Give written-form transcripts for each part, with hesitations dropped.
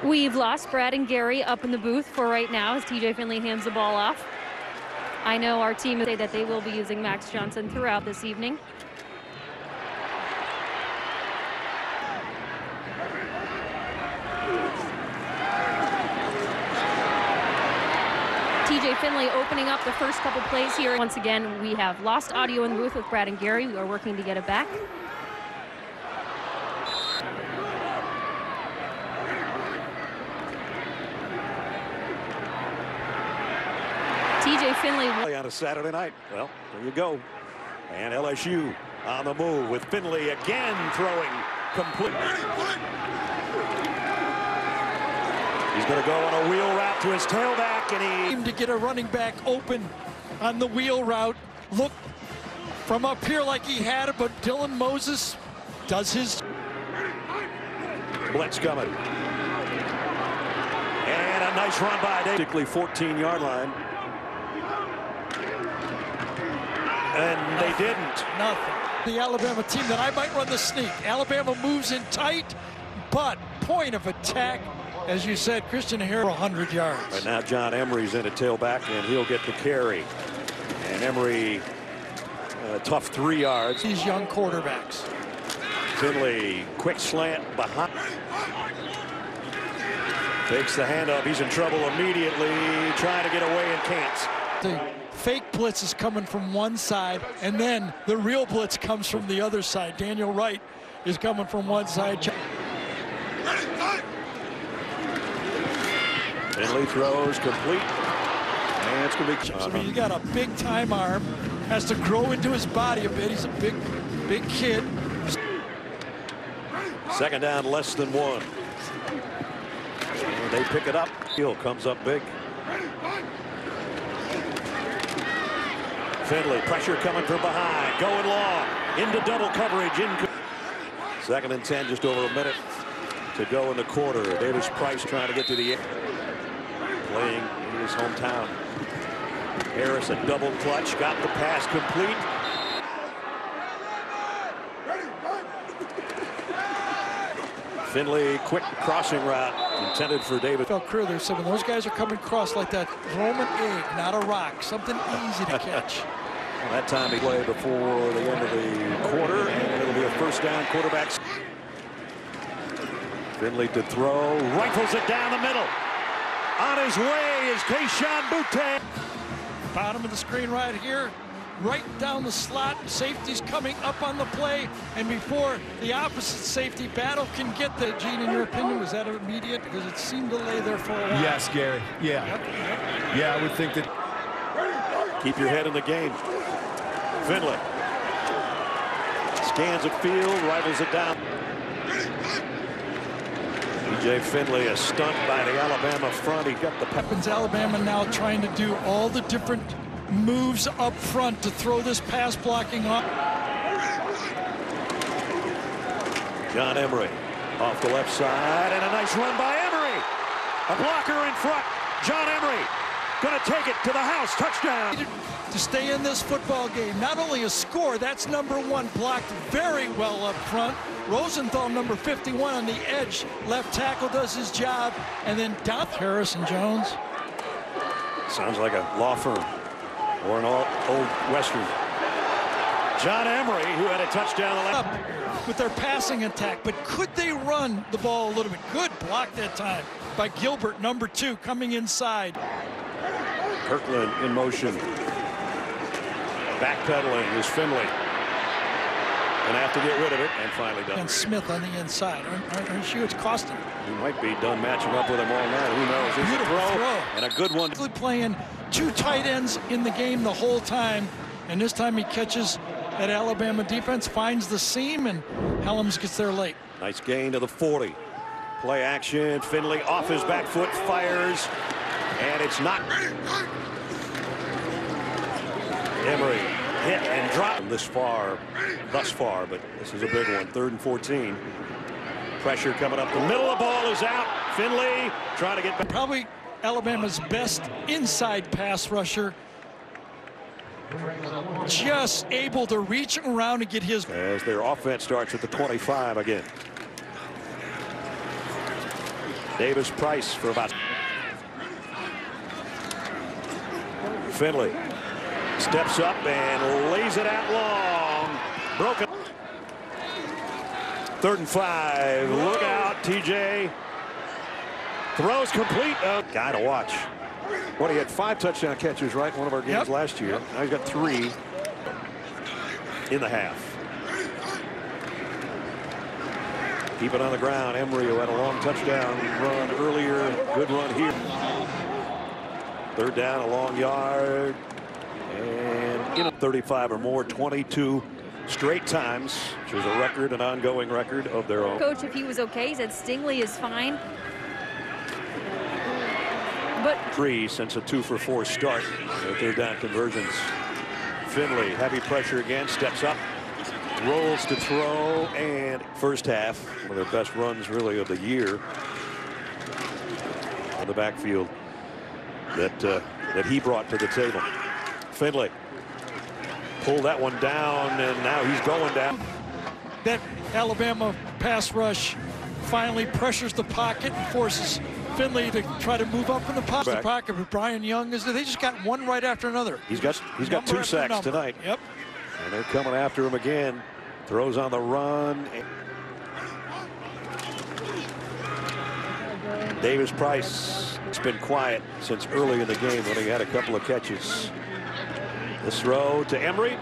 We've lost Brad and Gary up in the booth for right now as TJ Finley hands the ball off. I know our team say that they will be using Max Johnson throughout this evening. TJ Finley opening up the first couple plays here. Once again, we have lost audio in the booth with Brad and Gary. We are working to get it back. TJ Finley on a Saturday night. Well, there you go. And LSU on the move with Finley again throwing complete. He's going to go on a wheel route to his tailback, and to get a running back open on the wheel route. Look from up here like he had it, but Dylan Moses does his. Blitz coming. And a nice run by Dave. Particularly 14-yard line. And they didn't. Nothing. The Alabama team that I might run the sneak. Alabama moves in tight, but point of attack, as you said, Christian Harris 100 yards. Right now, John Emery's in at tailback, and he'll get the carry. And Emery, tough 3 yards. These young quarterbacks. Finley, quick slant behind. Takes the handoff. He's in trouble immediately, trying to get away and can't. The fake blitz is coming from one side, and then the real blitz comes from the other side. Daniel Wright is coming from one side. Finley throws complete, and it's going to be. I mean, he got a big time arm, has to grow into his body a bit. He's a big kid. Second down, less than 1. And they pick it up. Hill comes up big. Finley, pressure coming from behind, going long, into double coverage. Second and 10, just over a minute to go in the quarter. Davis Price trying to get to the air. Playing in his hometown. Harris, a double clutch, got the pass complete. Finley, quick crossing route intended for David. Felt career there said when those guys are coming across like that, throw them an egg, not a rock, something easy to catch. Well, that time he played before the end of the quarter, and it'll be a first down. Quarterbacks. Finley to throw, rifles it down the middle. On his way is Keyshawn Boutte. Bottom of the screen right here, right down the slot. Safety's coming up on the play, and before the opposite safety battle can get there. Gene, in your opinion, was that immediate? Because it seemed to lay there for a while. Yes, Gary. Yeah. Yep. Yeah, I would think that. Keep your head in the game. Finley scans the field, rifles it down. TJ Finley, a stunt by the Alabama front. He got the weapons. Alabama now trying to do all the different moves up front to throw this pass blocking off. John Emery off the left side, and a nice run by Emery. A blocker in front. John Emery going to take it to the house. Touchdown. To stay in this football game, not only a score, that's #1, blocked very well up front. Rosenthal, number 51 on the edge, left tackle, does his job, and then down Harris and Jones. Sounds like a law firm or an old Western. John Emery, who had a touchdown up with their passing attack, but could they run the ball a little bit? Good block that time by Gilbert, number 2, coming inside. Kirkland in motion. Backpedaling is Finley. Gonna have to get rid of it, and finally done. And Smith on the inside. Aren't you? It's costing. He might be done matching up with him all night. Who knows? It's Beautiful a throw. And a good one. Playing 2 tight ends in the game the whole time, and this time he catches that Alabama defense, finds the seam, and Helms gets there late. Nice gain to the 40. Play action. Finley off his back foot, fires, and it's not. Emery hit and dropped thus far, but this is a big one. 3rd and 14. Pressure coming up the middle. The ball is out. Finley trying to get back. Probably Alabama's best inside pass rusher. Just able to reach around and get his. As their offense starts at the 25 again. Davis Price for about. Finley steps up and lays it out long. Broken. 3rd and 5. Look out, TJ. Throws complete. Guy to watch. Well, he had 5 touchdown catches, right? One of our games last year. Now he's got 3 in the half. Keep it on the ground. Emery, who had a long touchdown run earlier. Good run here. 3rd down, a long yard. And 35 or more, 22 straight times, which is a record, an ongoing record of their own. Coach, if he was okay, he said Stingley is fine. But 3 since a 2-for-4 start. 3rd down conversions. Finley, heavy pressure again, steps up, rolls to throw, and first half, one of their best runs really of the year. On the backfield that he brought to the table. Finley pulled that one down, and now he's going down. That Alabama pass rush finally pressures the pocket and forces Finley to try to move up in the pocket. But Brian Young they just got one right after another. He's got 2 sacks tonight. Yep. And they're coming after him again. Throws on the run. Davis Price. It's been quiet since early in the game when he had a couple of catches. This throw to Emery.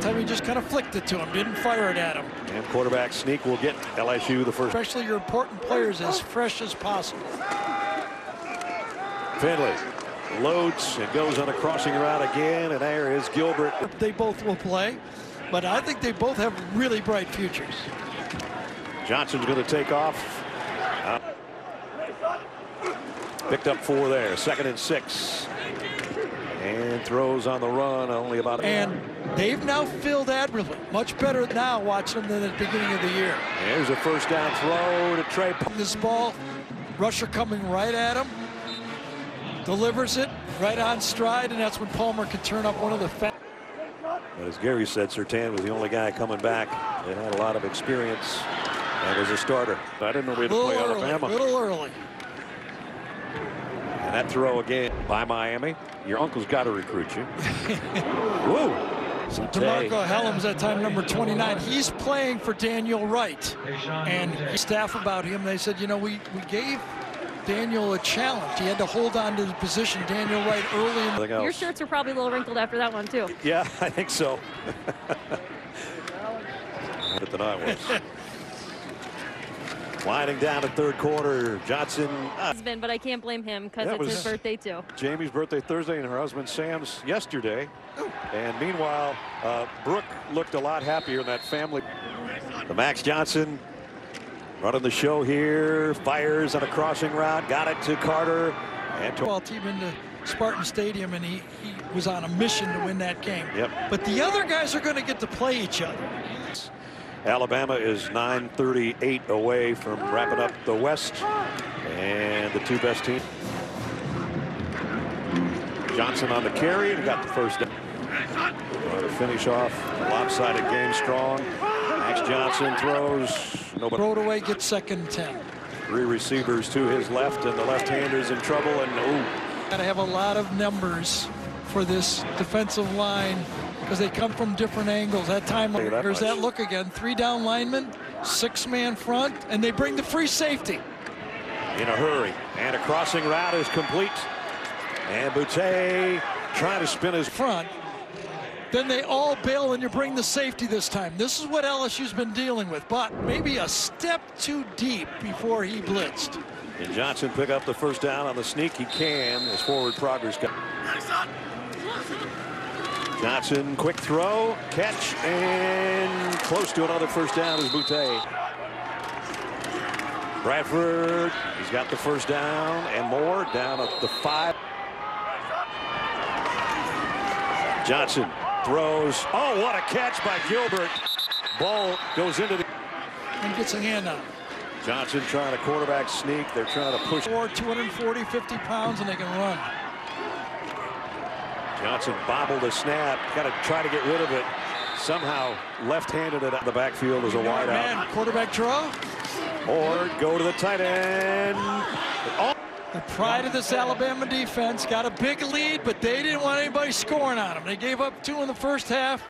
Time he just kind of flicked it to him, didn't fire it at him. And quarterback sneak will get LSU the first. Especially your important players as fresh as possible. Finley loads and goes on a crossing route again, and there is Gilbert. They both will play, but I think they both have really bright futures. Johnson's going to take off. Picked up 4 there. 2nd and 6. And throws on the run only about. And they've now filled admirably. Much better now watching them than at the beginning of the year. Here's a first down throw to Trey. This ball, rusher coming right at him. Delivers it right on stride, and that's when Palmer can turn up one of the fast. But as Gary said, Surtain was the only guy coming back that had a lot of experience and was a starter. I didn't know we had to play Alabama. A little early. And that throw again by Miami. Your uncle's got to recruit you. Woo! DeMarco Helms at time number 29. He's playing for Daniel Wright. And staff about him, they said, you know, we gave Daniel a challenge. He had to hold on to the position, Daniel Wright, early in your shirts are probably a little wrinkled after that one, too. Yeah, I think so. Better than I was. Winding down the 3rd quarter, Johnson. But I can't blame him because it's his birthday, too. Jamie's birthday Thursday and her husband Sam's yesterday. And meanwhile, Brooke looked a lot happier in that family. The Max Johnson running the show here, fires on a crossing route, got it to Carter. And ball team into Spartan Stadium, and he was on a mission to win that game. Yep. But the other guys are going to get to play each other. Alabama is 9:38 away from wrapping up the West, and the 2 best teams. Johnson on the carry and got the first down. To finish off a lopsided game strong. Max Johnson throws. Nobody. Throw it away, get 2nd and 10. 3 receivers to his left, and the left-hander's in trouble. And got to have a lot of numbers for this defensive line, because they come from different angles. That time, there's that look again. 3 down linemen, 6-man front, and they bring the free safety. In a hurry, and a crossing route is complete. And Boutte trying to spin his front. Then they all bail, and you bring the safety this time. This is what LSU's been dealing with, but maybe a step too deep before he blitzed. And Johnson pick up the first down on the sneak. He can as forward progress. Johnson, quick throw, catch, and close to another first down is Boutte. Bradford, he's got the first down and more, down at the 5. Johnson throws. Oh, what a catch by Gilbert. Ball goes into the. And gets a hand on. Johnson trying to quarterback sneak. They're trying to push. 240, 50 pounds, and they can run. Johnson bobbled the snap. Got to try to get rid of it. Somehow left-handed it out the backfield as a wide out. Quarterback draw. Or go to the tight end. The pride of this Alabama defense got a big lead, but they didn't want anybody scoring on them. They gave up 2 in the first half.